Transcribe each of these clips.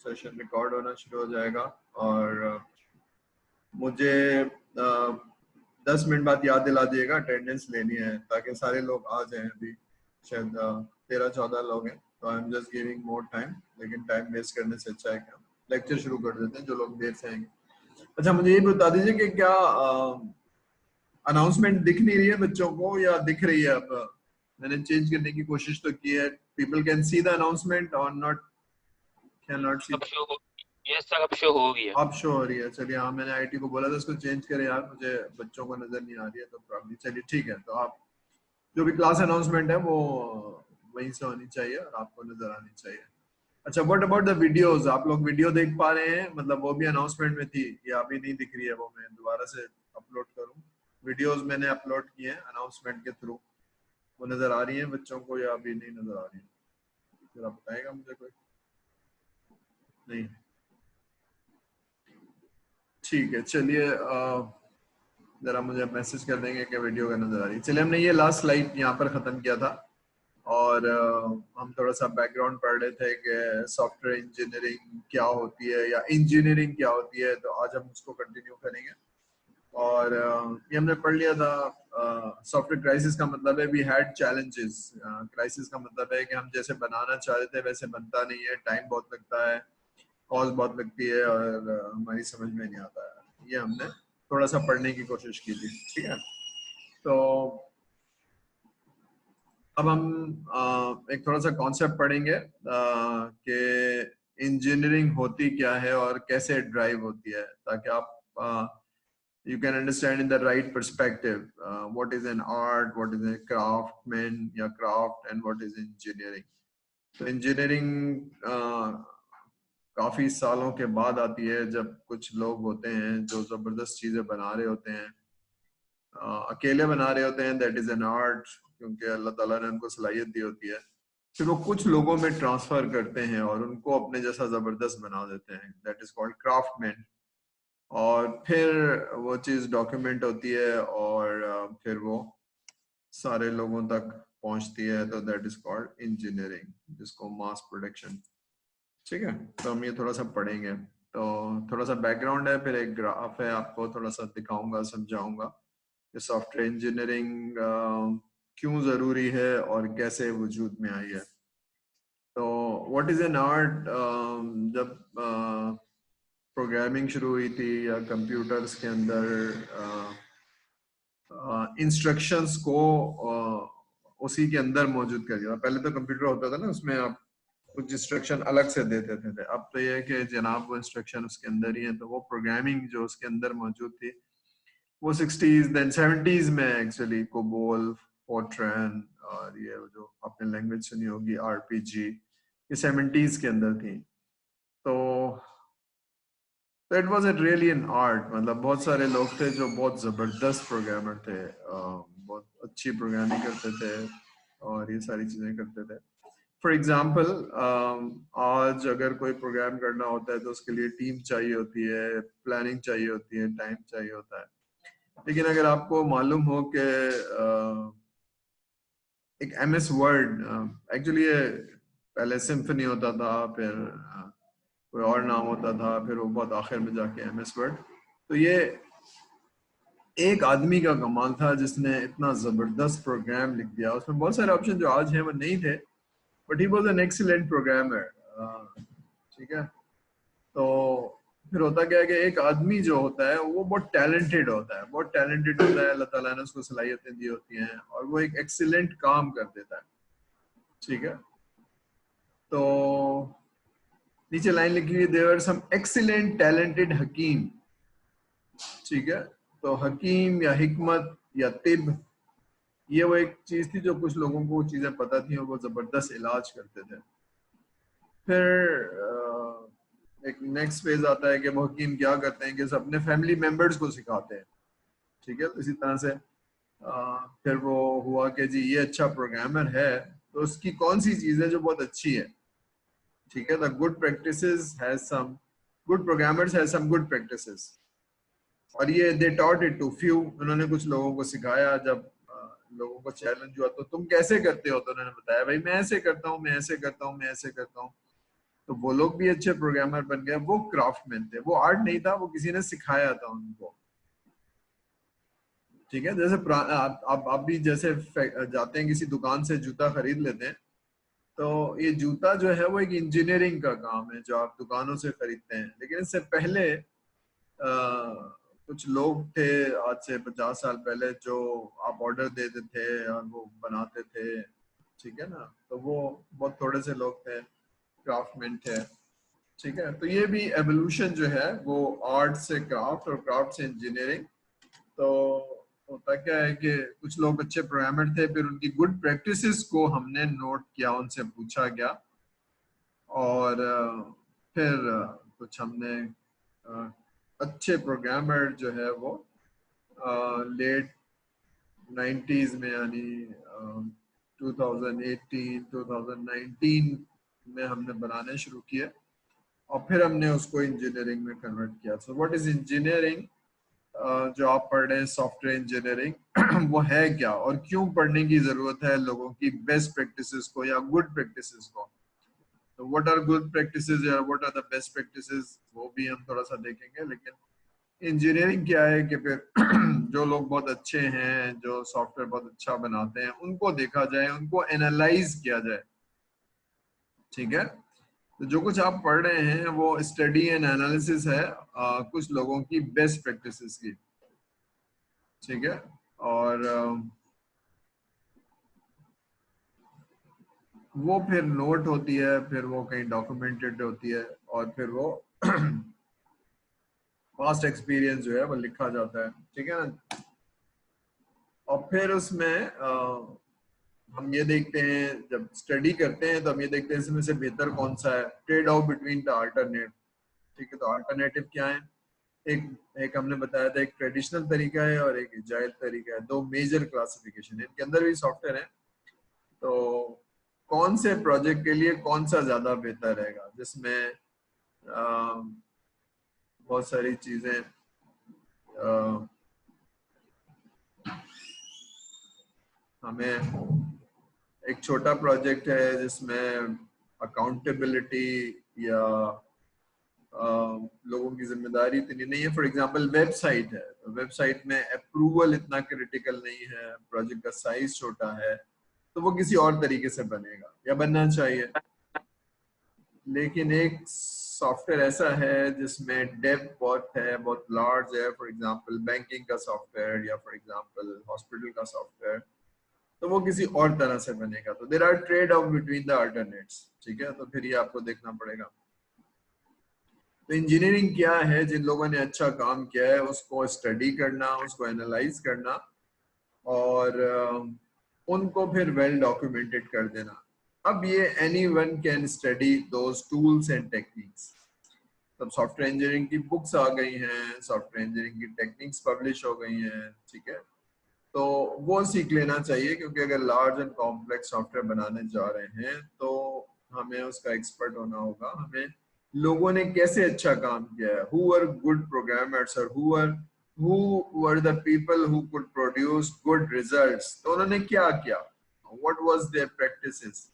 Session record होना शुरू हो जाएगा और मुझे 10 मिनट बाद याद दिला दिएगा अटेंडेंस लेनी है ताकि सारे लोग आ जाएं। अभी शायद 13-14 लोग हैं, तो I am just giving more time, लेकिन टाइम वेस्ट करने से अच्छा है कि हम लेक्चर शुरू कर देते हैं जो लोग देर से आएंगे। अच्छा, मुझे ये बता दीजिए कि क्या अनाउंसमेंट दिख नहीं रही है बच्चों को या दिख रही है? अब मैंने चेंज करने की कोशिश तो की है। People can see the announcement और not, can not see. Yes sir, अब शो हो गई है। अब शो हो रही है। चलिए, हाँ, मैंने आईटी को बोला था इसको चेंज करे यार, मुझे बच्चों को नजर नहीं आ रही है तो प्रॉब्लम। चलिए ठीक है, तो आप जो भी क्लास अनाउंसमेंट है वो वहीं से होनी चाहिए और आपको नजर आनी चाहिए। अच्छा, व्हाट अबाउट द वीडियोस? आप लोग वीडियो देख पा रहे हैं? मतलब वो भी अनाउंसमेंट में थी या अभी नहीं दिख रही है? वो मैं दोबारा से अपलोड करूं? वीडियोस मैंने अपलोड किए हैं अनाउंसमेंट के थ्रू, वो नजर आ रही है बच्चों को या अभी नहीं नजर आ रही है? जरा बताएगा मुझे कोई। नहीं, ठीक है, चलिए जरा मुझे मैसेज कर देंगे कि वीडियो का नजर आ रही है। चलिए, हमने ये लास्ट स्लाइड यहाँ पर खत्म किया था और हम थोड़ा सा बैकग्राउंड पढ़ रहे थे कि सॉफ्टवेयर इंजीनियरिंग क्या होती है या इंजीनियरिंग क्या होती है, तो आज हम उसको कंटिन्यू करेंगे। और ये हमने पढ़ लिया था। सॉफ्टवेयर क्राइसिस का मतलब है वी हैड चैलेंजेस। क्राइसिस का मतलब है कि हम जैसे बनाना चाह रहे थे वैसे बनता नहीं है, टाइम बहुत लगता है, कॉस्ट बहुत लगती है और हमारी समझ में नहीं आता है। ये हमने थोड़ा सा पढ़ने की कोशिश की थी, ठीक है। तो अब हम एक थोड़ा सा कॉन्सेप्ट पढ़ेंगे कि इंजीनियरिंग होती क्या है और कैसे ड्राइव होती है, ताकि आप you can understand in the right perspective what is an art, what is a craftsman या craft, and what is engineering. तो इंजीनियरिंग काफी सालों के बाद आती है जब कुछ लोग होते हैं जो जबरदस्त चीजें बना रहे होते हैं, अकेले बना रहे होते हैं, दैट इज एन आर्ट, क्योंकि अल्लाह ताला ने उनको सलाहियत दी होती है। फिर वो कुछ लोगों में ट्रांसफर करते हैं और उनको अपने जैसा जबरदस्त बना देते हैं, दैट इज कॉल्ड क्राफ्टमैन। और फिर वो चीज डॉक्यूमेंट होती है और फिर वो सारे लोगों तक पहुंचती है, तो दैट इज कॉल्ड इंजीनियरिंग, जिसको मास प्रोडक्शन। ठीक है, तो हम ये थोड़ा सा पढ़ेंगे। तो थोड़ा सा बैकग्राउंड है, फिर एक ग्राफ है, आपको थोड़ा सा दिखाऊंगा, समझाऊंगा कि सॉफ्टवेयर इंजीनियरिंग क्यों जरूरी है और कैसे वजूद में आई है। तो व्हाट इज एन आर्ट? जब प्रोग्रामिंग शुरू हुई थी या कंप्यूटर्स के अंदर इंस्ट्रक्शंस को उसी के अंदर मौजूद कर दिया। पहले तो कंप्यूटर होता था ना, उसमें आप कुछ इंस्ट्रक्शन अलग से दे देते थे। अब तो ये है कि जनाब वो इंस्ट्रक्शन उसके अंदर ही है। तो वो प्रोग्रामिंग जो उसके अंदर मौजूद थी वो 60s देन 70s में एक्चुअली कोबोल, फोर्ट्रैन और ये जो आपने लैंग्वेज सुनी होगी आरपीजी, ये 70s के अंदर थी। तो it was really an art. मतलब बहुत सारे लोग थे जो बहुत जबरदस्त प्रोग्रामर थे, बहुत अच्छी प्रोग्रामिंग करते थे और ये सारी चीजें करते थे। फॉर एग्जाम्पल, आज अगर कोई प्रोग्राम करना होता है तो उसके लिए टीम चाहिए होती है, प्लानिंग चाहिए होती है, टाइम चाहिए होता है। लेकिन अगर आपको मालूम हो कि एक MS वर्ड, एक्चुअली ये पहले सिम्फनी होता था, फिर कोई और नाम होता था, फिर वो बहुत आखिर में जाके MS वर्ड। तो ये एक आदमी का कमाल था जिसने इतना जबरदस्त प्रोग्राम लिख दिया। उसमें बहुत सारे ऑप्शन जो आज हैं वो नहीं थे, but he was an excellent programmer. ठीक है, तो फिर होता क्या है कि एक आदमी जो होता है वो बहुत टैलेंटेड होता है, बहुत टैलेंटेड होता है, अल्लाह ताला ने उसको सलाहियतें दी होती हैं और वो एक एक्सीलेंट काम कर देता है। ठीक है, तो नीचे लाइन लिखी हुई, there are some excellent talented हकीम। ठीक है, तो हकीम या हिकमत या तिब, ये वो एक चीज थी जो कुछ लोगों को चीजें पता थी और वो जबरदस्त इलाज करते थे। फिर एक नेक्स्ट फेज आता है कि वो हकीम क्या करते हैं कि अपने फैमिली मेंबर्स को सिखाते हैं। ठीक है, तो इसी तरह से फिर वो हुआ कि जी ये अच्छा प्रोग्रामर है तो उसकी कौन सी चीज है जो बहुत अच्छी है। ठीक है, the good practices has some good programmers has some good practices, और ये they taught it to few. उन्होंने कुछ लोगों को सिखाया। जब लोगों को चैलेंज हुआ तो तुम कैसे करते हो, तो उन्होंने बताया भाई मैं ऐसे करता हूँ, मैं ऐसे करता हूँ, मैं ऐसे करता हूँ। तो वो लोग भी अच्छे प्रोग्रामर बन गए। वो क्राफ्टमैन थे, वो आर्ट नहीं था, वो किसी ने सिखाया था उनको। ठीक है, जैसे आप भी जैसे जाते हैं किसी दुकान से जूता खरीद लेते हैं, तो ये जूता जो है वो एक इंजीनियरिंग का काम है जो आप दुकानों से खरीदते हैं। लेकिन इससे पहले कुछ लोग थे आज से 50 साल पहले जो आप ऑर्डर देते थे और वो बनाते थे। ठीक है ना, तो वो बहुत थोड़े से लोग थे, क्राफ्टमैन थे। ठीक है, तो ये भी एवोल्यूशन जो है वो आर्ट से क्राफ्ट और क्राफ्ट से इंजीनियरिंग। तो होता क्या है कि कुछ लोग अच्छे प्रोग्रामर थे, फिर उनकी गुड प्रैक्टिसेस को हमने नोट किया, उनसे पूछा गया, और फिर कुछ हमने अच्छे प्रोग्रामर जो है वो लेट 90s में, यानी 2018 2019 में हमने बनाने शुरू किए, और फिर हमने उसको इंजीनियरिंग में कन्वर्ट किया। So what is engineering? जो आप पढ़ रहे हैं सॉफ्टवेयर इंजीनियरिंग वो है क्या, और क्यों पढ़ने की जरूरत है लोगों की बेस्ट प्रैक्टिसेस को या गुड प्रैक्टिसेस को। तो व्हाट आर गुड प्रैक्टिसेस या what are the best practices, वो भी हम थोड़ा सा देखेंगे। लेकिन इंजीनियरिंग क्या है कि फिर जो लोग बहुत अच्छे हैं, जो सॉफ्टवेयर बहुत अच्छा बनाते हैं, उनको देखा जाए, उनको एनालाइज किया जाए। ठीक है, तो जो कुछ आप पढ़ रहे हैं वो स्टडी एंड एनालिसिस है कुछ लोगों की बेस्ट प्रैक्टिसेस की। ठीक है, और वो फिर नोट होती है, फिर वो कहीं डॉक्यूमेंटेड होती है, और फिर वो पास्ट एक्सपीरियंस जो है वो लिखा जाता है। ठीक है ना, और फिर उसमें हम ये देखते हैं, जब स्टडी करते हैं तो हम ये देखते हैं इसमें से बेहतर कौन सा है, trade off between the alternate. ठीक है, तो अल्टरनेटिव क्या है? एक एक हमने बताया था, एक ट्रेडिशनल तरीका है और एक एजाइल तरीका है। दो मेजर क्लासिफिकेशन है, इनके अंदर भी सॉफ्टवेयर है। तो कौन से प्रोजेक्ट के लिए कौन सा ज्यादा बेहतर रहेगा, जिसमें बहुत सारी चीजें हमें, एक छोटा प्रोजेक्ट है जिसमें अकाउंटेबिलिटी या लोगों की जिम्मेदारी इतनी नहीं है। फॉर एग्जांपल वेबसाइट है, तो वेबसाइट में अप्रूवल इतना क्रिटिकल नहीं है, प्रोजेक्ट का साइज छोटा है, तो वो किसी और तरीके से बनेगा या बनना चाहिए। लेकिन एक सॉफ्टवेयर ऐसा है जिसमें डेप्थ बहुत है, बहुत लार्ज है, फॉर एग्जांपल बैंकिंग का सॉफ्टवेयर या फॉर एग्जांपल हॉस्पिटल का सॉफ्टवेयर, तो वो किसी और तरह से बनेगा। तो there are trade off between the alternates. ठीक है, तो फिर ये आपको देखना पड़ेगा। तो इंजीनियरिंग क्या है? जिन लोगों ने अच्छा काम किया है उसको स्टडी करना, उसको एनालाइज करना, और उनको फिर वेल डॉक्यूमेंटेड कर देना। अब ये any one can study those tools and techniques. तब सॉफ्टवेयर इंजीनियरिंग की बुक्स आ गई हैं, सॉफ्टवेयर इंजीनियरिंग की टेक्निक्स पब्लिश हो गई हैं। ठीक है, तो वो सीख लेना चाहिए, क्योंकि अगर लार्ज एंड कॉम्प्लेक्स सॉफ्टवेयर बनाने जा रहे हैं तो हमें उसका एक्सपर्ट होना होगा। हमें लोगों ने कैसे अच्छा काम किया है, हु आर गुड प्रोग्रामर्स, और who were the people who could produce good results. तो उन्होंने क्या किया, व्हाट वाज देयर प्रैक्टिसेस।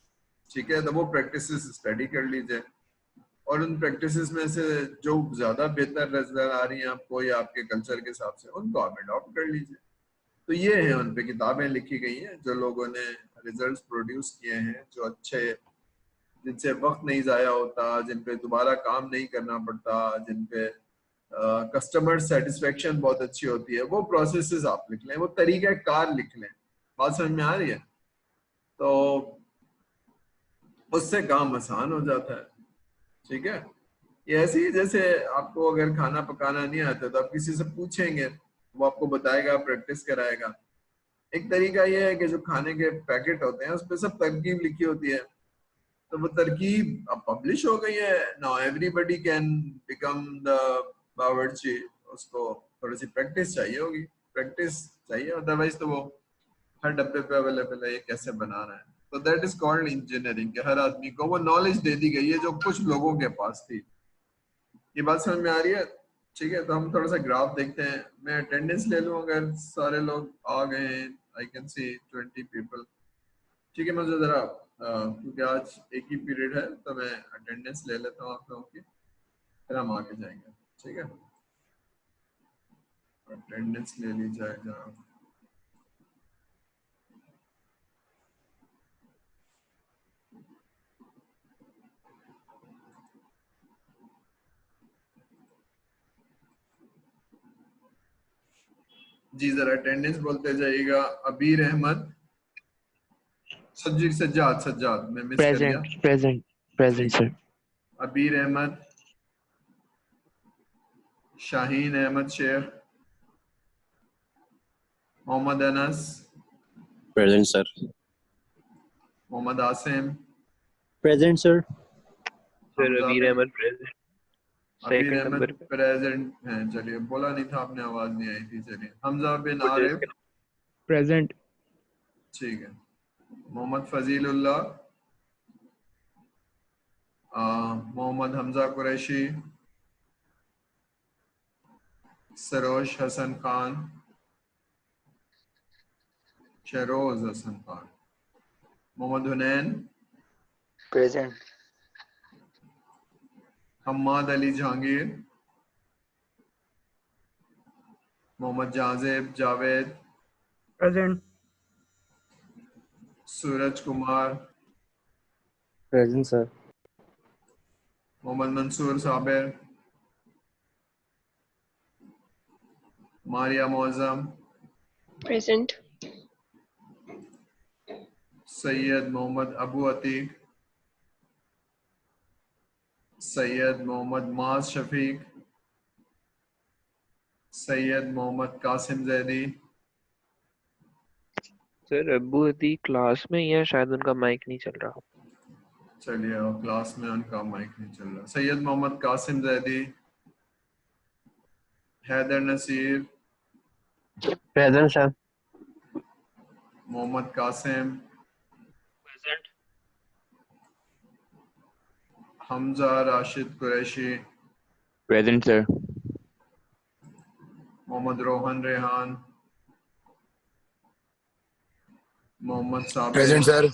ठीक है, तो वो प्रैक्टिसेस स्टडी कर लीजिए, और उन प्रैक्टिसेस में से जो ज्यादा बेहतर नजर आ रही हैं आपको या आपके कल्चर के हिसाब से, उनको आप अडॉप्ट कर लीजिए। तो ये है, उन पे किताबें लिखी गई हैं जो लोगों ने रिजल्ट्स प्रोड्यूस किए हैं, जो अच्छे, जिनसे वक्त नहीं जाया होता, जिन पे दोबारा काम नहीं करना पड़ता, जिन पे कस्टमर सेटिस्फेक्शन बहुत अच्छी होती है। वो प्रोसेसेस आप लिख लें, वो तरीका कार लिख लें। बात समझ में आ रही है? तो उससे काम आसान हो जाता है। ठीक है, ये ऐसे ही जैसे आपको अगर खाना पकाना नहीं आता तो आप किसी से पूछेंगे, वो आपको बताएगा, प्रैक्टिस कराएगा। एक तरीका ये है कि जो खाने के पैकेट होते हैं उस पर सब तरकीब लिखी होती है, तो वो तरकीब अब पब्लिश हो गई है, now everybody can become the बावर्ची। उसको थोड़ी सी प्रैक्टिस चाहिए होगी, प्रैक्टिस चाहिए, अदरवाइज तो वो हर डब्बे पे अवेलेबल है, ये कैसे बनाना है। तो दैट इज कॉल्ड इंजीनियरिंग, कि हर आदमी को वो नॉलेज दे दी गई है जो कुछ लोगों के पास थी। ये बात समझ में आ रही है? ठीक है, तो हम थोड़ा सा ग्राफ देखते हैं। मैं अटेंडेंस ले लूं, अगर सारे लोग आ गए हैं। I can see 20 people. ठीक है, मुझे जरा क्योंकि आज एक ही पीरियड है तो मैं अटेंडेंस ले लेता हूँ आप लोगों की, फिर हम आगे जाएंगे। ठीक है, अटेंडेंस ले ली जाएगा। जी जरा अटेंडेंस बोलते जाइएगा। अबीर अहमद, सज्जाद सज्जाद मैं मिस कर गया। प्रेजेंट ठीक है, sir. Abeer Ahmad, Shaheen Ahmed Sheikh, Mohammad Anas, present sir. Mohammad Asim, present sir. Sir Hamza Abeer bin, Ahmad present, Abeer second Ahmad number पे। प्रेजेंट हैं। चलिए, बोला नहीं था आपने, आवाज नहीं आई थी। चलिए, हमजा बिन आरिफ, प्रेजेंट। ठीक है। Mohammad Fazilullah, Mohammad Hamza Qureshi, Saroj Hasan Khan, Shahroz Hasan Khan, Mohammad Hunain, present. Hammad Ali Jahangir, Mohammad Jahanzeb Javed, present. Suraj Kumar, present sir. Mohammad Mansoor Sabir, Maria Mauzam, present. Syed Mohammad Abu Atiq, Syed Mohammad Maaz Shafiq, Syed Mohammad Qasim Zaidi. Sir Abu Ati class में या शायद उनका माइक नहीं चल रहा। चलिए, और क्लास में उनका माइक नहीं चल रहा। Syed Mohammad Qasim Zaidi, Haider Naseer, present sir. Mohammad Qasim, present. Hamza Rashid Qureshi, present sir. Mohammad Rohan Rehan, Mohammad Sabir, present sir.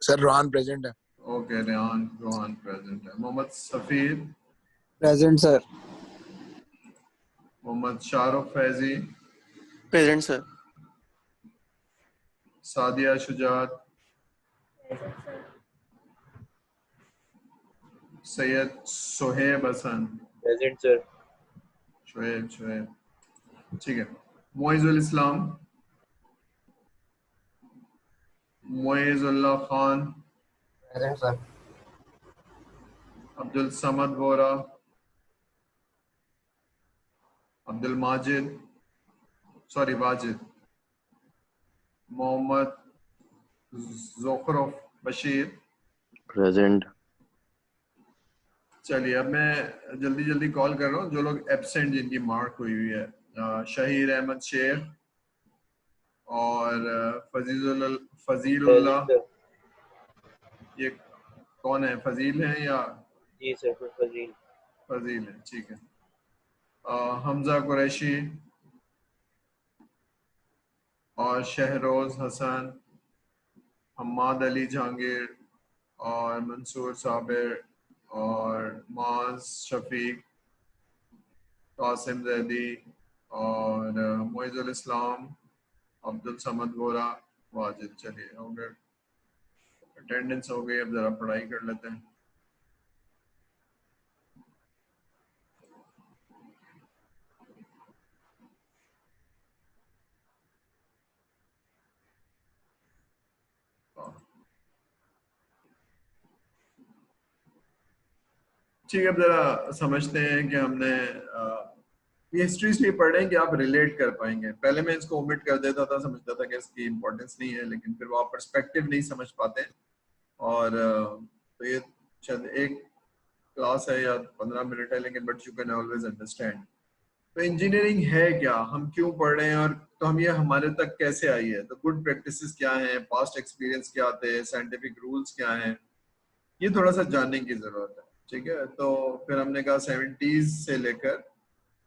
Sir Rohan present है। ओके, रेहान रोहन प्रेजेंट है। Mohammad Safir, present sir. Mohammad Shahrukh Faizi, present sir. Sadia Shujat, Syed Sohaib Hasan, present sir. Shoaib Shoaib, ठीक है। Moizul Islam, Moizullah Khan, present sir. Abdul Samad Vora, Abdul Majid, sorry Wajid, Mohammad ज़ुखरुफ Bashir. Present. चलिए, अब मैं जल्दी जल्दी कॉल कर रहा हूँ जो लोग एब्सेंट जिनकी मार्क हुई हुई है। शहीर अहमद शेख और फजीलुल्लाह। ये कौन है, फजील है या जी सर, फजील। फजील है, ठीक है। हमजा कुरैशी और शहरोज हसन, हम्माद अली जहांगीर और मंसूर साबिर और माज शफीक, कासिम जैदी और मोइजुल इस्लाम, अब्दुल समद वोरा, वाजिद। चलिए, हो गए, अटेंडेंस हो गई। अब जरा पढ़ाई कर लेते हैं। ठीक है, अब जरा समझते हैं कि हमने ये हिस्ट्री इसलिए पढ़ रहे हैं कि आप रिलेट कर पाएंगे। पहले मैं इसको ओमिट कर देता था, समझता था कि इसकी इंपॉर्टेंस नहीं है, लेकिन फिर वो आप पर्सपेक्टिव नहीं समझ पाते। और तो ये शायद एक क्लास है या 15 मिनट है, लेकिन but you can always understand. तो इंजीनियरिंग है क्या, हम क्यों पढ़ रहे हैं, और तो हम ये हमारे तक कैसे आई है, तो गुड प्रैक्टिसेस क्या हैं, पास्ट एक्सपीरियंस क्या आते हैं, साइंटिफिक रूल्स क्या हैं, ये थोड़ा सा जानने की जरूरत है। ठीक है, तो फिर हमने कहा 70s से लेकर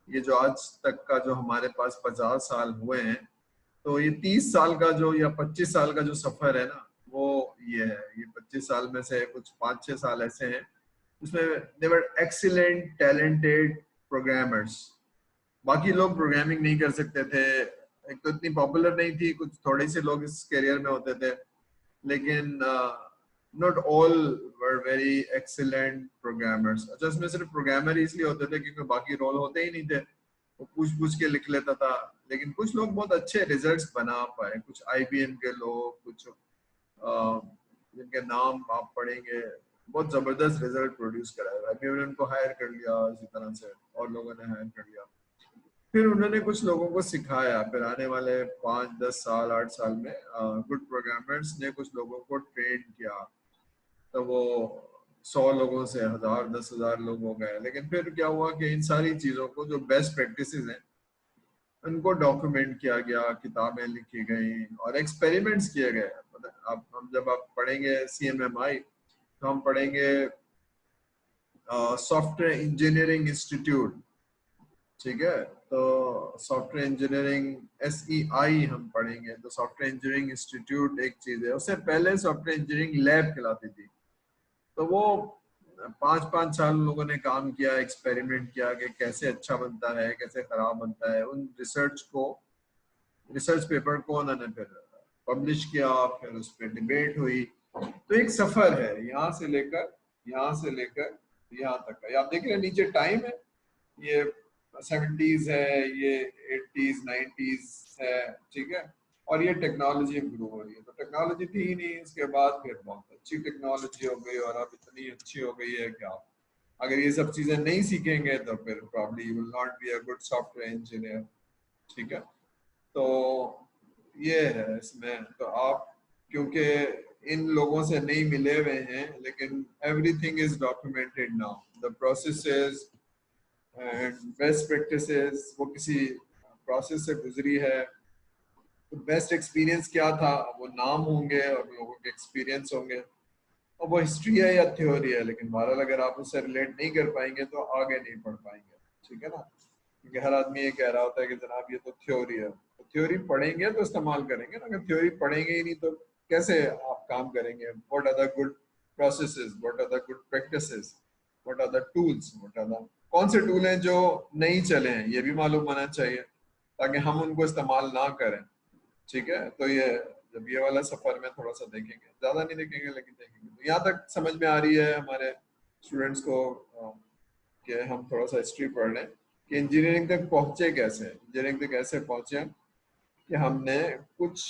ये जो आज तक का जो हमारे पास 50 साल हुए हैं, तो ये 30 साल का जो या 25 साल का जो सफर है ना, वो ये है, ये 25 साल में से कुछ 5-6 साल ऐसे हैं उसमें दे वर एक्सीलेंट टैलेंटेड प्रोग्रामर्स। बाकी लोग प्रोग्रामिंग नहीं कर सकते थे, एक तो इतनी पॉपुलर नहीं थी, कुछ थोड़े से लोग इस करियर में होते थे, लेकिन not all were very excellent programmers. अच्छा, इसमें सिर्फ प्रोग्रामर इसलिए होते थे क्योंकि बाकी रोल होते ही नहीं थे, वो पूछ के लिख लेता था। लेकिन कुछ लोग बहुत अच्छे रिजल्ट्स बना पाए, कुछ IBM के लोग, कुछ जिनके नाम आप पढ़ेंगे, बहुत जबरदस्त रिजल्ट प्रोड्यूस कराया। IBM ने उनको हायर कर लिया, इसी तरह से और लोगों ने हायर कर लिया। फिर उन्होंने कुछ लोगों को सिखाया, फिर आने वाले 5-10 साल 8 साल में गुड प्रोग्रामर्स ने कुछ लोगों को ट्रेन किया, तो वो 100 लोगों से 1000 10,000 लोग हो गए। लेकिन फिर क्या हुआ कि इन सारी चीजों को जो बेस्ट प्रैक्टिसेस हैं उनको डॉक्यूमेंट किया गया, किताबें लिखी गई और एक्सपेरिमेंट्स किए गए। मतलब हम जब आप पढ़ेंगे CMMI तो हम पढ़ेंगे सॉफ्टवेयर इंजीनियरिंग इंस्टीट्यूट, ठीक है। तो सॉफ्टवेयर इंजीनियरिंग SEI हम पढ़ेंगे, तो सॉफ्टवेयर इंजीनियरिंग इंस्टीट्यूट एक चीज है। उससे पहले सॉफ्टवेयर इंजीनियरिंग लैब कहलाती थी। तो वो 5-5 साल लोगों ने काम किया, एक्सपेरिमेंट किया कि कैसे अच्छा बनता है, कैसे खराब बनता है। उन रिसर्च पेपर को उन्होंने फिर पब्लिश किया, फिर उस पर डिबेट हुई। तो एक सफर है यहाँ से लेकर यहाँ तक का। ये आप देख रहे हैं नीचे टाइम है, ये 70s है, ये 80s 90s है, ठीक है। और ये टेक्नोलॉजी इम्प्रूव हो रही है। तो टेक्नोलॉजी थी ही नहीं, इसके बाद फिर बहुत अच्छी टेक्नोलॉजी हो गई और अब इतनी अच्छी हो गई है कि आप अगर ये सब चीजें नहीं सीखेंगे तो फिर probably you will not be a good software engineer, ठीक है। तो ये है इसमें। तो आप क्योंकि इन लोगों से नहीं मिले हुए हैं, लेकिन everything is documented now, the processes and best practices, वो किसी प्रोसेस से गुजरी है। तो बेस्ट एक्सपीरियंस क्या था, वो नाम होंगे और लोगों के एक्सपीरियंस होंगे, और वो हिस्ट्री है या थ्योरी है। लेकिन बहरहाल अगर आप उससे रिलेट नहीं कर पाएंगे तो आगे नहीं पढ़ पाएंगे, ठीक है ना। क्योंकि हर आदमी ये कह रहा होता है कि जनाब ये तो थ्योरी है, तो थ्योरी पढ़ेंगे तो इस्तेमाल करेंगे ना। अगर थ्योरी पढ़ेंगे ही नहीं तो कैसे आप काम करेंगे। What are the good processes, what are the good practices, what are the tools, what are the कौन से टूल हैं जो नहीं चले हैं, ये भी मालूम होना चाहिए ताकि हम उनको इस्तेमाल ना करें, ठीक है। तो ये जब ये वाला सफर में थोड़ा सा देखेंगे, ज्यादा नहीं देखेंगे लेकिन देखेंगे। तो यहाँ तक समझ में आ रही है हमारे स्टूडेंट्स को कि हम थोड़ा सा हिस्ट्री पढ़ लें कि इंजीनियरिंग तक पहुंचे कैसे, इंजीनियरिंग तक कैसे पहुंचे कि हमने कुछ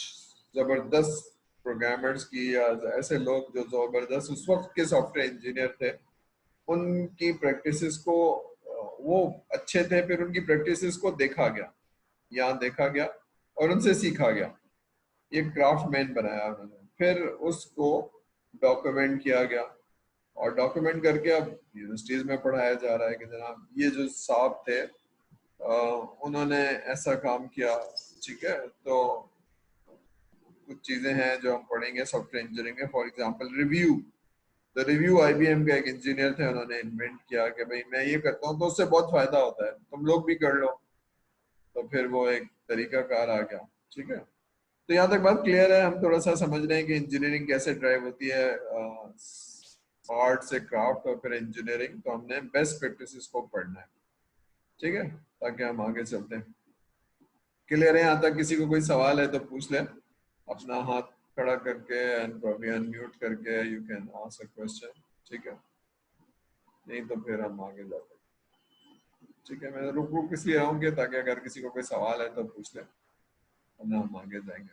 जबरदस्त प्रोग्रामर्स की या ऐसे लोग जो जबरदस्त उस वक्त के सॉफ्टवेयर इंजीनियर थे, उनकी प्रैक्टिसेस को वो अच्छे थे, फिर उनकी प्रैक्टिसेस को देखा गया, यहाँ देखा गया और उनसे सीखा गया। ये क्राफ्टमैन बनाया उन्होंने, फिर उसको डॉक्यूमेंट किया गया और डॉक्यूमेंट करके अब यूनिवर्सिटीज में पढ़ाया जा रहा है कि जनाब ये जो साहब थे उन्होंने ऐसा काम किया, ठीक है। तो कुछ चीजें हैं जो हम पढ़ेंगे सॉफ्टवेयर इंजीनियरिंग में। फॉर एग्जांपल रिव्यू, तो रिव्यू IBM के एक इंजीनियर थे, उन्होंने इन्वेंट किया कि भाई मैं ये करता हूँ तो उससे बहुत फायदा होता है, तुम लोग भी कर लो। तो फिर वो एक तरीका कार आ गया, ठीक है। तो यहाँ तक बात क्लियर है। हम थोड़ा सा समझ रहे हैं कि इंजीनियरिंग कैसे ड्राइव होती है, आर्ट से क्राफ्ट और फिर इंजीनियरिंग। तो हमने बेस्ट प्रैक्टिसेस को पढ़ना है, ठीक है, ताकि हम आगे चलते हैं। क्लियर है यहाँ तक? किसी को कोई सवाल है तो पूछ ले, अपना हाथ खड़ा करके एंड प्रॉब्ली अनम्यूट करके you can ask a question, ठीक है। नहीं तो फिर हम आगे जाते हैं, ठीक है। मैं रुक इसलिए रहा हूँ कि ताकि अगर किसी को कोई सवाल है तो पूछ ले, वरना हम आगे जाएंगे।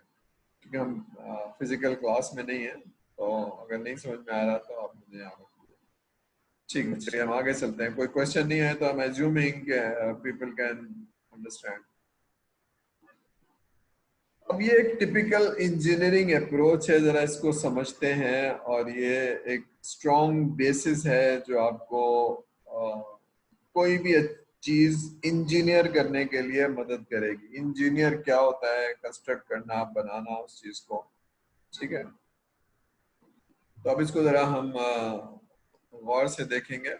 क्योंकि हम फिजिकल क्लास में नहीं है, तो अगर नहीं समझ में आ रहा तो आप मुझे आगे, ठीक है। चलिए हम आगे चलते हैं। कोई क्वेश्चन नहीं है तो I'm assuming people can understand। अब ये एक टिपिकल इंजीनियरिंग अप्रोच है, जरा इसको समझते हैं। और ये एक स्ट्रॉन्ग बेसिस है जो आपको कोई भी चीज इंजीनियर करने के लिए मदद करेगी। इंजीनियर क्या होता है? कंस्ट्रक्ट करना, बनाना उस चीज को, ठीक है। तो अब इसको जरा हम गौर से देखेंगे।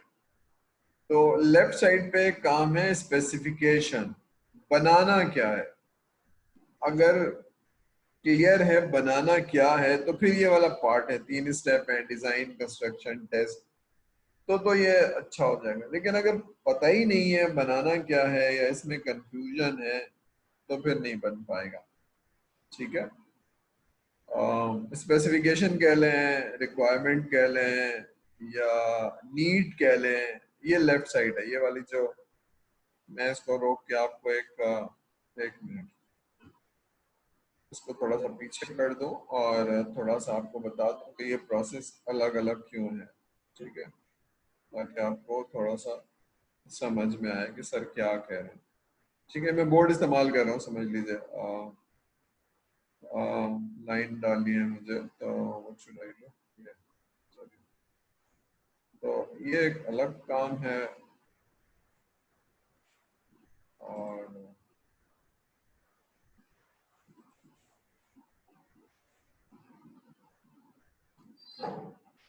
तो लेफ्ट साइड पे काम है स्पेसिफिकेशन, बनाना क्या है। अगर क्लियर है बनाना क्या है, तो फिर ये वाला पार्ट है, 3 स्टेप है, डिजाइन, कंस्ट्रक्शन, टेस्ट, तो ये अच्छा हो जाएगा। लेकिन अगर पता ही नहीं है बनाना क्या है या इसमें कंफ्यूजन है तो फिर नहीं बन पाएगा। ठीक है, स्पेसिफिकेशन कह लें, रिक्वायरमेंट कह लें या नीड कह लें, ये लेफ्ट साइड है, ये वाली जो, मैं इसको रोक के आपको एक मिनट इसको थोड़ा सा पीछे कर दूं और थोड़ा सा आपको बता दूं कि ये प्रोसेस अलग अलग क्यों है। ठीक है, ताकि आपको थोड़ा सा समझ में आए कि सर क्या कह रहे हैं। ठीक है, मैं बोर्ड इस्तेमाल कर रहा हूँ, समझ लीजिए। लाइन डालनी है मुझे, तो व्हाट शुड आई डू, तो ये एक अलग काम है।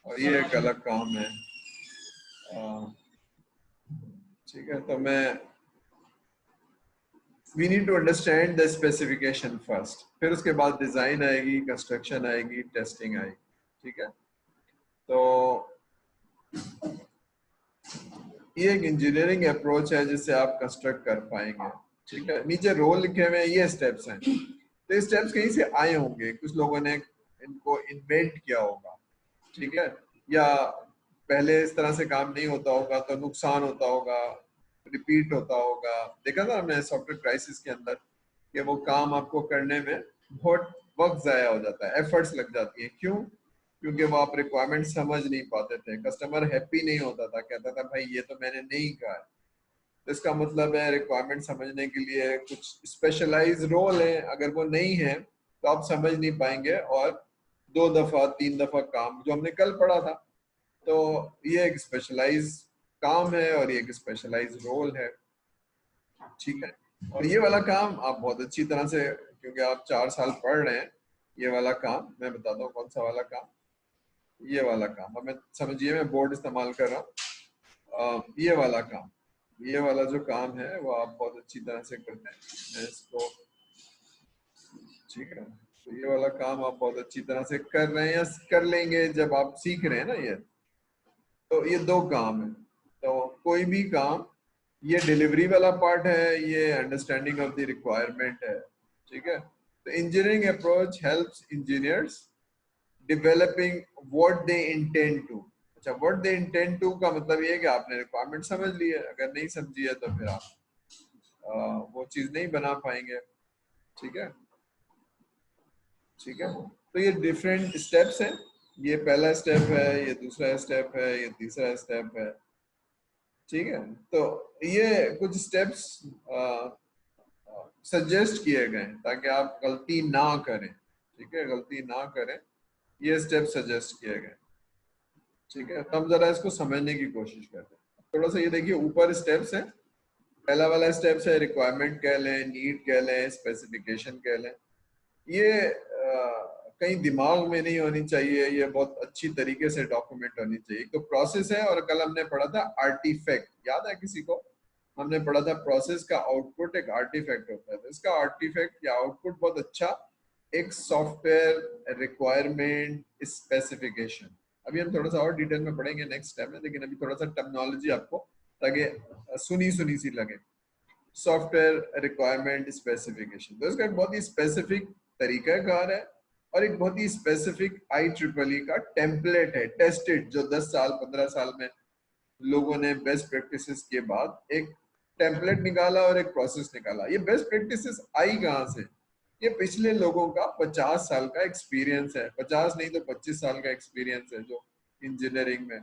और ये एक अलग काम है। ठीक है, तो मैं we need to understand the specification first, फिर उसके बाद डिजाइन आएगी, कंस्ट्रक्शन आएगी, टेस्टिंग आएगी। ठीक है, तो ये एक इंजीनियरिंग अप्रोच है जिससे आप कंस्ट्रक्ट कर पाएंगे। ठीक है, नीचे रोल लिखे हुए हैं, ये स्टेप्स हैं, तो ये स्टेप्स कहीं से आए होंगे, कुछ लोगों ने इनको इन्वेंट किया होगा। ठीक है, या पहले इस तरह से काम नहीं होता होगा तो नुकसान होता होगा, रिपीट होता होगा। देखा था हमने सॉफ्टवेयर क्राइसिस के अंदर कि वो काम आपको करने में बहुत वक्त जाया हो जाता है, एफर्ट्स लग जाती है। क्यों? क्योंकि वो आप रिक्वायरमेंट समझ नहीं पाते थे, कस्टमर हैप्पी नहीं होता था, कहता था भाई ये तो मैंने नहीं कहा है। तो इसका मतलब है रिक्वायरमेंट समझने के लिए कुछ स्पेशलाइज रोल है, अगर वो नहीं है तो आप समझ नहीं पाएंगे और 2 दफा 3 दफा काम, जो हमने कल पढ़ा था। तो ये एक स्पेशलाइज काम है और ये एक स्पेशलाइज रोल है। ठीक है, और ये वाला काम आप बहुत अच्छी तरह से, क्योंकि आप 4 साल पढ़ रहे हैं, ये वाला काम मैं बताता हूँ कौन सा वाला काम, ये वाला काम। अब मैं समझिए, मैं बोर्ड इस्तेमाल कर रहा हूँ, ये वाला काम, ये वाला जो काम है वो आप बहुत अच्छी तरह से करते हैं। मैं इसको, ठीक है, तो ये वाला काम आप बहुत अच्छी तरह से कर रहे हैं या कर लेंगे जब आप सीख रहे हैं ना ये। तो ये 2 काम है, तो कोई भी काम, ये डिलीवरी वाला पार्ट है, ये अंडरस्टैंडिंग ऑफ द रिक्वायरमेंट है। ठीक है, तो engineering approach helps engineers developing what they intend to. अच्छा, व्हाट दे इंटेंड टू का मतलब ये है कि आपने रिक्वायरमेंट समझ ली है, अगर नहीं समझी है तो फिर आप वो चीज नहीं बना पाएंगे। ठीक है, ठीक है, तो ये डिफरेंट स्टेप्स हैं, ये पहला स्टेप है, ये दूसरा स्टेप है, ये तीसरा स्टेप है। ठीक है, तो ये कुछ स्टेप्स सजेस्ट किए गए हैं ताकि आप गलती ना करें। ठीक है, गलती ना करें, ये स्टेप सजेस्ट किए गए। ठीक है, तो हम जरा इसको समझने की कोशिश करते हैं। थोड़ा सा ये देखिए, ऊपर स्टेप्स हैं, पहला वाला स्टेप्स है रिक्वायरमेंट कह लें, नीड कह लें, स्पेसिफिकेशन कह लें। ये कहीं दिमाग में नहीं होनी चाहिए, ये बहुत अच्छी तरीके से डॉक्यूमेंट होनी चाहिए। तो प्रोसेस है, और कल हमने पढ़ा था आर्टिफैक्ट, याद है किसी को? हमने पढ़ा था प्रोसेस का आउटपुट एक आर्टिफैक्ट होता है। तो इसका आर्टिफैक्ट या आउटपुट बहुत अच्छा एक सॉफ्टवेयर रिक्वायरमेंट स्पेसिफिकेशन। अभी हम थोड़ा सा और डिटेल में पढ़ेंगे नेक्स्ट स्टेप में, लेकिन अभी थोड़ा सा टर्मिनोलॉजी आपको ताकि सुनी सुनी सी लगे। सॉफ्टवेयर रिक्वायरमेंट स्पेसिफिकेशन, तो इसका एक बहुत ही स्पेसिफिक तरीकाकार है और एक बहुत ही स्पेसिफिक IEEE का टेम्पलेट है, टेस्टेड, जो 10 साल 15 साल में लोगों ने बेस्ट प्रैक्टिसेस के बाद एक टेम्पलेट निकाला और एक प्रोसेस निकाला। ये बेस्ट प्रैक्टिसेस आई कहाँ से? ये पिछले लोगों का 50 साल का एक्सपीरियंस है, 50 नहीं तो 25 साल का एक्सपीरियंस है जो इंजीनियरिंग में।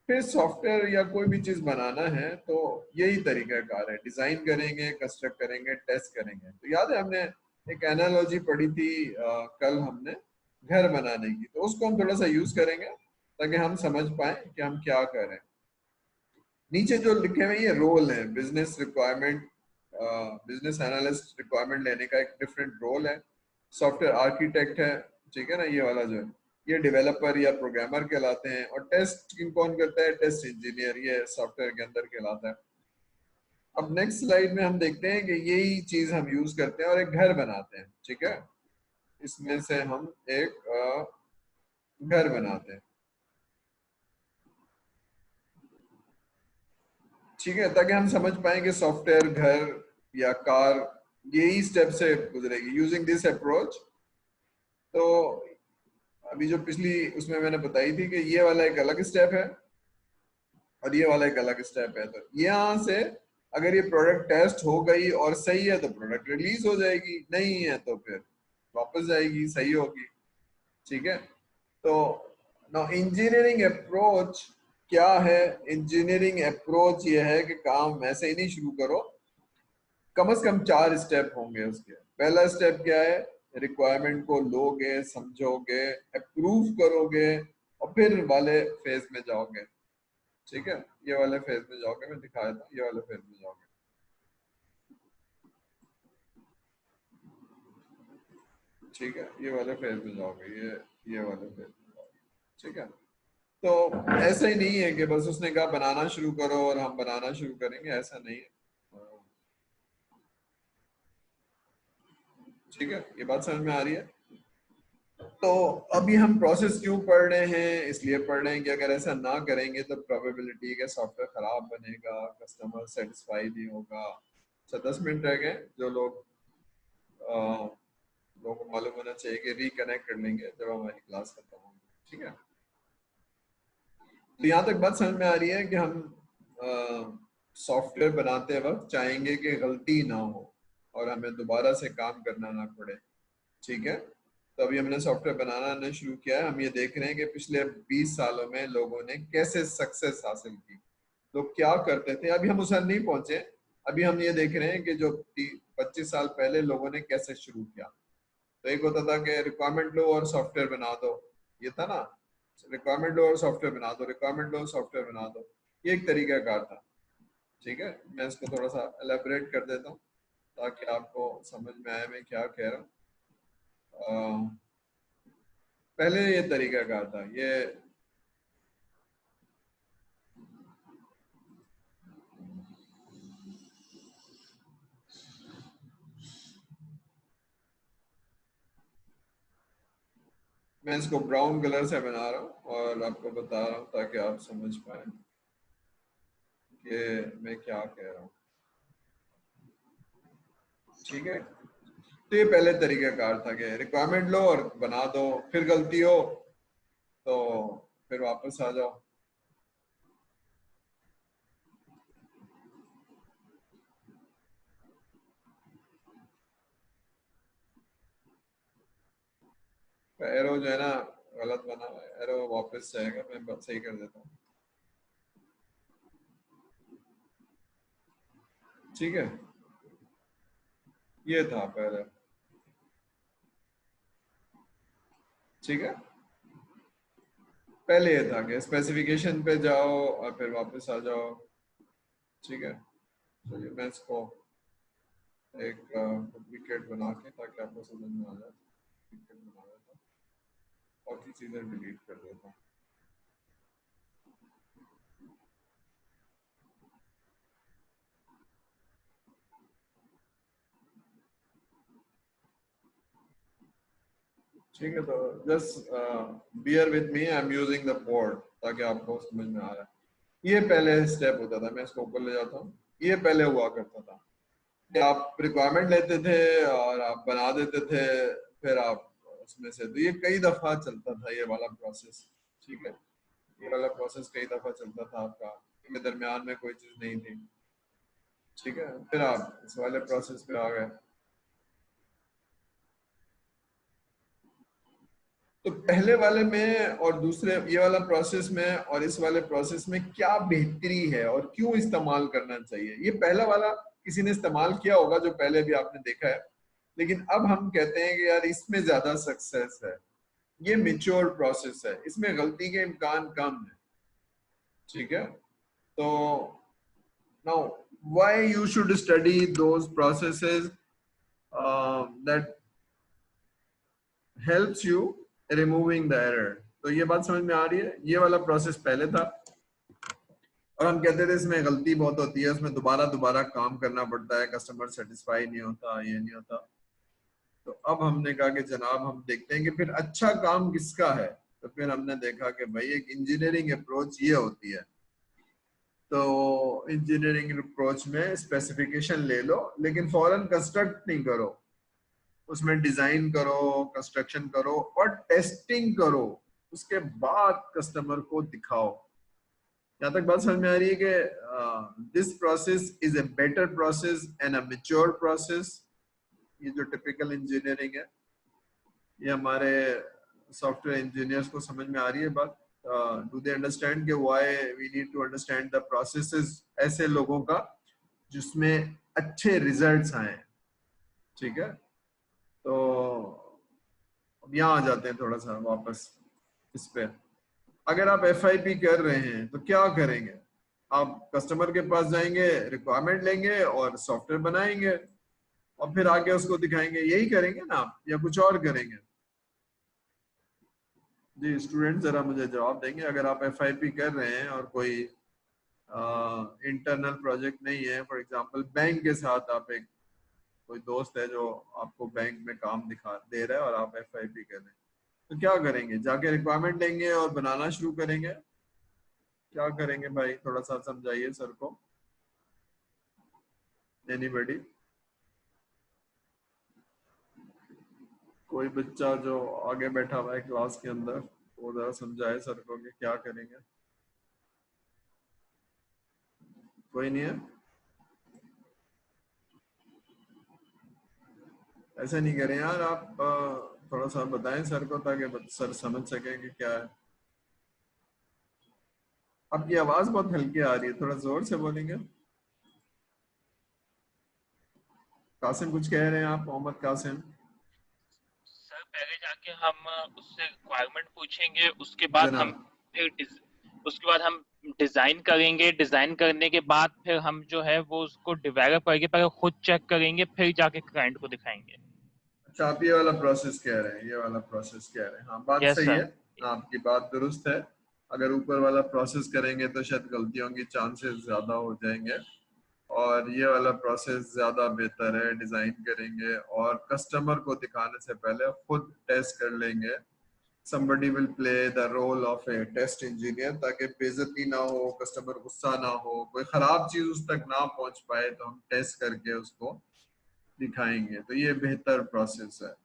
फिर सॉफ्टवेयर या कोई भी चीज बनाना है तो यही तरीकाकार है, डिजाइन करेंगे, कंस्ट्रक्ट करेंगे, टेस्ट करेंगे। तो याद है हमने एक एनालॉजी पढ़ी थी कल हमने घर बनाने की, तो उसको हम थोड़ा सा यूज करेंगे ताकि हम समझ पाए कि हम क्या कर रहे हैं। नीचे जो लिखे हुए ये रोल है, business requirement, business analyst requirement लेने का एक डिफरेंट रोल है। सॉफ्टवेयर आर्किटेक्ट है, ठीक है ना, ये वाला जो है ये डेवलपर या प्रोग्रामर कहलाते हैं। और टेस्ट कौन करता है? टेस्ट इंजीनियर, ये सॉफ्टवेयर के अंदर कहलाता है। अब नेक्स्ट स्लाइड में हम देखते हैं कि यही चीज हम यूज करते हैं और एक घर बनाते हैं। ठीक है, इसमें से हम एक घर बनाते हैं, ठीक है, ताकि हम समझ पाए कि सॉफ्टवेयर घर या कार यही स्टेप से गुजरेगी यूजिंग दिस अप्रोच। तो अभी जो पिछली उसमें मैंने बताई थी कि ये वाला एक अलग स्टेप है और ये वाला एक अलग स्टेप है। तो यहाँ से अगर ये प्रोडक्ट टेस्ट हो गई और सही है तो प्रोडक्ट रिलीज हो जाएगी, नहीं है तो फिर वापस जाएगी, सही होगी, ठीक है। तो नाउ इंजीनियरिंग अप्रोच क्या है? इंजीनियरिंग अप्रोच ये है कि काम ऐसे ही नहीं शुरू करो, कम से कम 4 स्टेप होंगे उसके। पहला स्टेप क्या है? रिक्वायरमेंट को लोगे, समझोगे, अप्रूव करोगे और फिर वाले फेज में जाओगे, ठीक है। ये वाले फेज में जाओगे, मैं दिखाया था, ये वाले फेज में जाओगे, ठीक है। ये वाले फेज में जाओगे, ये वाले फेज में जाओगे, ठीक है। तो ऐसा ही नहीं है कि बस उसने कहा बनाना शुरू करो और हम बनाना शुरू करेंगे, ऐसा नहीं है, ठीक है। ये बात समझ में आ रही है? तो अभी हम प्रोसेस क्यों पढ़ रहे हैं? इसलिए पढ़ रहे हैं कि अगर ऐसा ना करेंगे तो प्रोबेबिलिटी है सॉफ्टवेयर खराब बनेगा, कस्टमर सेटिस्फाई नहीं होगा। अच्छा 10 मिनट रह गए, जो लोगों को मालूम होना चाहिए कि रिकनेक्ट कर लेंगे जब हमारी क्लास खत्म होगी, ठीक है। तो यहाँ तक बात समझ में आ रही है कि हम सॉफ्टवेयर बनाते वक्त चाहेंगे कि गलती ना हो और हमें दोबारा से काम करना ना पड़े, ठीक है। तो अभी हमने सॉफ्टवेयर बनाना शुरू किया है। हम ये देख रहे हैं कि पिछले 20 सालों में लोगों ने कैसे सक्सेस हासिल की, लोग क्या करते थे। अभी हम उस हद नहीं पहुंचे, अभी हम ये देख रहे हैं कि जो 25 साल पहले लोगों ने कैसे शुरू किया। तो एक होता था कि रिक्वायरमेंट लो और सॉफ्टवेयर बना दो, ये था ना, रिक्वायरमेंट लो और सॉफ्टवेयर बना दो, रिक्वायरमेंट लो और सॉफ्टवेयर बना दो, ये एक तरीका कार था, ठीक है। मैं इसको थोड़ा सा एलेबोरेट कर देता हूँ ताकि आपको समझ में आए मैं क्या कह रहा हूँ। पहले ये तरीका कार था, ये मैं इसको ब्राउन कलर से बना रहा हूँ और आपको बता रहा हूँ ताकि आप समझ पाए कि मैं क्या कह रहा हूँ, ठीक है। तो ये पहले तरीका कार था कि रिक्वायरमेंट लो और बना दो, फिर गलती हो तो फिर वापस आ जाओ। एरो जो है ना गलत बना हुआ है, एरो वापस जाएगा, मैं सही कर देता हूँ, ठीक है। ये था पहले, ठीक है। पहले ये था कि स्पेसिफिकेशन पे जाओ और फिर वापस आ जाओ, ठीक है। तो ये मैं इसको एक डुप्लीकेट बना के ताकि आपको समझ में आ जाए, डुप्लीकेट बना देता हूं और की चीजें डिलीट कर देता हूँ, ठीक है। तो just beer with me, I am using the board ताकि आपको समझ में आ रहा है। ये पहले स्टेप होता था, मैं इसको ऊपर ले जाता हूँ। ये पहले हुआ करता था कि आप रिक्वायरमेंट लेते थे और आप बना देते थे, फिर आप उसमें से, तो ये कई दफा चलता था ये वाला प्रोसेस, ठीक है। ये वाला प्रोसेस कई दफा चलता था आपका, इनके दरमियान में कोई चीज नहीं थी, ठीक है। फिर आप इस वाले प्रोसेस पे आ गए। तो पहले वाले में और दूसरे ये वाला प्रोसेस में और इस वाले प्रोसेस में क्या बेहतरी है और क्यों इस्तेमाल करना चाहिए? ये पहला वाला किसी ने इस्तेमाल किया होगा जो पहले भी आपने देखा है, लेकिन अब हम कहते हैं कि यार इसमें ज्यादा सक्सेस है, ये मेच्योर प्रोसेस है, इसमें गलती के इम्कान कम है, ठीक है। तो now why you should study those processes that helps you removing the error. तो ये बात समझ में आ रही है? ये वाला प्रोसेस पहले था और हम कहते थे इसमें गलती बहुत होती है, उसमें दोबारा दोबारा काम करना पड़ता है, कस्टमर सेटिस्फाई नहीं होता, ये नहीं होता। तो अब हमने कहा कि जनाब हम देखते हैं कि फिर अच्छा काम किसका है। तो फिर हमने देखा कि भाई एक इंजीनियरिंग अप्रोच ये होती है। तो इंजीनियरिंग अप्रोच में स्पेसिफिकेशन ले लो, लेकिन फौरन कंस्ट्रक्ट नहीं करो, उसमें डिजाइन करो, कंस्ट्रक्शन करो और टेस्टिंग करो, उसके बाद कस्टमर को दिखाओ। यहाँ तक बात समझ में आ रही है कि this process is a better process and a mature process. ये जो टिपिकल इंजीनियरिंग है, ये हमारे सॉफ्टवेयर इंजीनियर्स को समझ में आ रही है बात। डू दे अंडरस्टैंड कि why we need to understand the processes ऐसे लोगों का जिसमें अच्छे रिजल्ट्स आए। ठीक है, तो अब यहाँ आ जाते हैं थोड़ा सा वापस इस पे। अगर आप FIP कर रहे हैं तो क्या करेंगे? आप कस्टमर के पास जाएंगे, रिक्वायरमेंट लेंगे और सॉफ्टवेयर बनाएंगे और फिर आगे उसको दिखाएंगे। यही करेंगे ना आप, या कुछ और करेंगे? जी स्टूडेंट जरा मुझे जवाब देंगे। अगर आप FIP कर रहे हैं और कोई इंटरनल प्रोजेक्ट नहीं है, फॉर एग्जांपल बैंक के साथ आप एक कोई दोस्त है जो आपको बैंक में काम दिखा दे रहा है और आप FIP कर रहे हैं, तो क्या करेंगे? जाके रिक्वायरमेंट लेंगे और बनाना शुरू करेंगे? क्या करेंगे भाई, थोड़ा सा समझाइए सर को। एनीबॉडी? कोई बच्चा जो आगे बैठा हुआ है क्लास के अंदर, वो जरा समझाए सर को कि क्या करेंगे। कोई नहीं है? ऐसा नहीं करें यार आप, थोड़ा सा बताएं सर को ताकि सर समझ सके कि क्या है। आपकी आवाज बहुत हल्की आ रही है, थोड़ा जोर से बोलेंगे। कासिम कुछ कह रहे हैं आप? मोहम्मद कासिम। सर पहले जाके हम उससे रिक्वायरमेंट पूछेंगे, उसके बाद हम डिजाइन करेंगे। डिजाइन करने के बाद फिर हम जो है वो उसको डेवलप करके पहले खुद चेक करेंगे, फिर जाके क्लाइंट को दिखाएंगे। अच्छा, आप ये वाला प्रोसेस कह रहे हैं, ये वाला प्रोसेस कह रहे हैं। हाँ बात Yes, सही sir. है, आपकी बात दुरुस्त है। अगर ऊपर वाला प्रोसेस करेंगे तो शायद गलतियों की चांसेस ज्यादा हो जाएंगे, और ये वाला प्रोसेस ज्यादा बेहतर है। डिजाइन करेंगे और कस्टमर को दिखाने से पहले खुद टेस्ट कर लेंगे। somebody will play the role of a test engineer ताकि बेइज्जती ना हो, कस्टमर गुस्सा ना हो, कोई खराब चीज उस तक ना पहुंच पाए, तो हम टेस्ट करके उसको दिखाएंगे। तो ये बेहतर प्रोसेस है।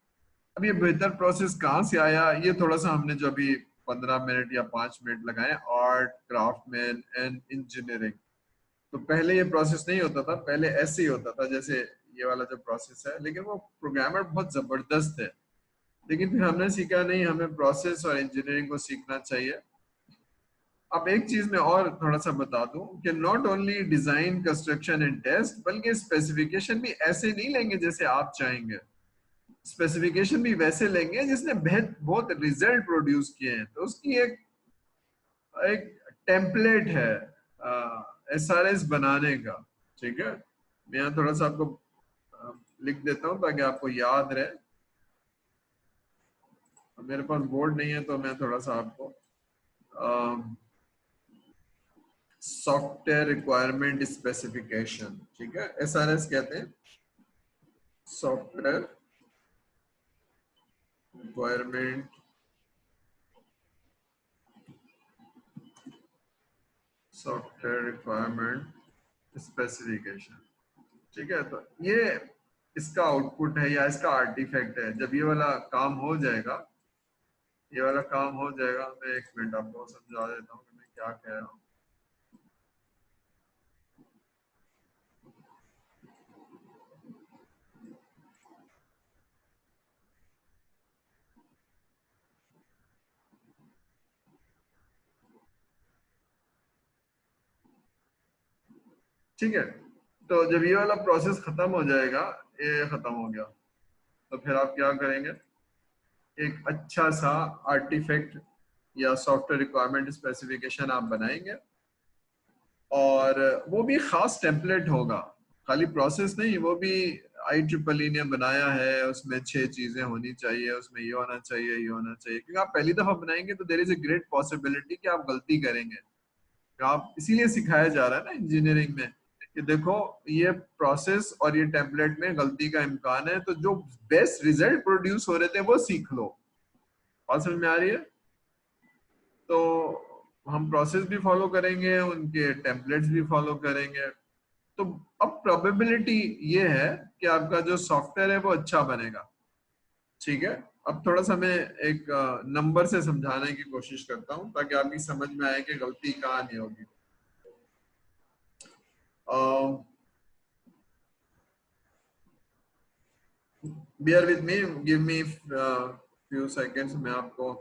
अब ये बेहतर प्रोसेस कहाँ से आया? ये थोड़ा सा हमने जो अभी 15 मिनट या 5 मिनट लगाए आर्ट, क्राफ्टमैन एंड इंजीनियरिंग, तो पहले ये प्रोसेस नहीं होता था। पहले ऐसे ही होता था जैसे ये वाला जो प्रोसेस है, लेकिन वो प्रोग्रामर बहुत जबरदस्त है। लेकिन फिर हमने सीखा नहीं, हमें प्रोसेस और इंजीनियरिंग को सीखना चाहिए। अब एक चीज मैं और थोड़ा सा बता दूं कि not only design, construction and test, बल्कि स्पेसिफिकेशन भी ऐसे नहीं लेंगे जैसे आप चाहेंगे। स्पेसिफिकेशन भी वैसे लेंगे जिसने बहुत रिजल्ट प्रोड्यूस किए हैं। तो उसकी एक टेम्पलेट है SRS बनाने का। ठीक है, मैं यहाँ थोड़ा सा आपको लिख देता हूँ ताकि आपको याद रहे। मेरे पास बोर्ड नहीं है तो मैं थोड़ा सा आपको सॉफ्टवेयर रिक्वायरमेंट स्पेसिफिकेशन, ठीक है, SRS कहते हैं, सॉफ्टवेयर रिक्वायरमेंट स्पेसिफिकेशन। ठीक है, तो ये इसका आउटपुट है या इसका आर्टिफैक्ट है। जब ये वाला काम हो जाएगा, ये वाला काम हो जाएगा, मैं एक मिनट आपको समझा देता हूँ कि मैं क्या कह रहा हूँ। ठीक है, तो जब ये वाला प्रोसेस खत्म हो जाएगा, ये खत्म हो गया, तो फिर आप क्या करेंगे? एक अच्छा सा आर्टिफैक्ट या सॉफ्टवेयर रिक्वायरमेंट स्पेसिफिकेशन आप बनाएंगे, और वो भी खास टेम्पलेट होगा, खाली प्रोसेस नहीं। वो भी IEEE ने बनाया है, उसमें 6 चीजें होनी चाहिए, उसमें ये होना चाहिए, ये होना चाहिए। क्योंकि आप पहली दफा बनाएंगे तो there is a great possibility कि आप गलती करेंगे। आप इसीलिए सिखाया जा रहा है ना इंजीनियरिंग में कि देखो ये प्रोसेस और ये टेम्पलेट में गलती का इम्कान है, तो जो बेस्ट रिजल्ट प्रोड्यूस हो रहे थे वो सीख लो। बात समझ में आ रही है? तो हम प्रोसेस भी फॉलो करेंगे, उनके टेम्पलेट्स भी फॉलो करेंगे। तो अब प्रोबेबिलिटी ये है कि आपका जो सॉफ्टवेयर है वो अच्छा बनेगा। ठीक है, अब थोड़ा सा मैं एक नंबर से समझाने की कोशिश करता हूं ताकि आपकी समझ में आए कि गलती कहाँ नहीं होगी। bear with me, give me few seconds, मैं आपको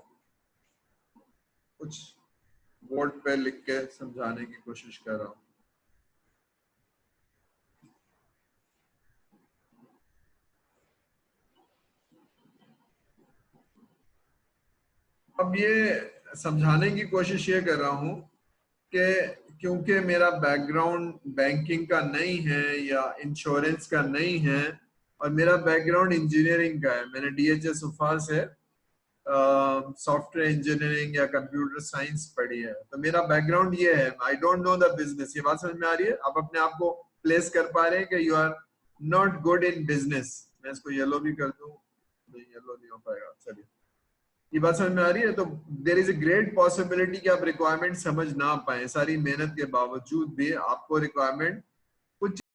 कुछ बोर्ड पे लिख के समझाने की कोशिश कर रहा हूँ। अब ये समझाने की कोशिश ये कर रहा हूँ कि क्योंकि मेरा बैकग्राउंड बैंकिंग का नहीं है या इंश्योरेंस का नहीं है और मेरा बैकग्राउंड इंजीनियरिंग का है, मैंने DHS उफा से सॉफ्टवेयर इंजीनियरिंग या कंप्यूटर साइंस पढ़ी है, तो मेरा बैकग्राउंड ये है। I don't know the business. ये बात समझ में आ रही है? आप अपने आप को प्लेस कर पा रहे हैं कि you are not good in business. मैं इसको येलो भी कर दूं, नहीं येलो नहीं हो पाएगा। चलिए, ये बात समझ में आ रही है? तो there is a great possibility कि आप रिक्वायरमेंट समझ ना पाए, सारी मेहनत के बावजूद भी आपको रिक्वायरमेंट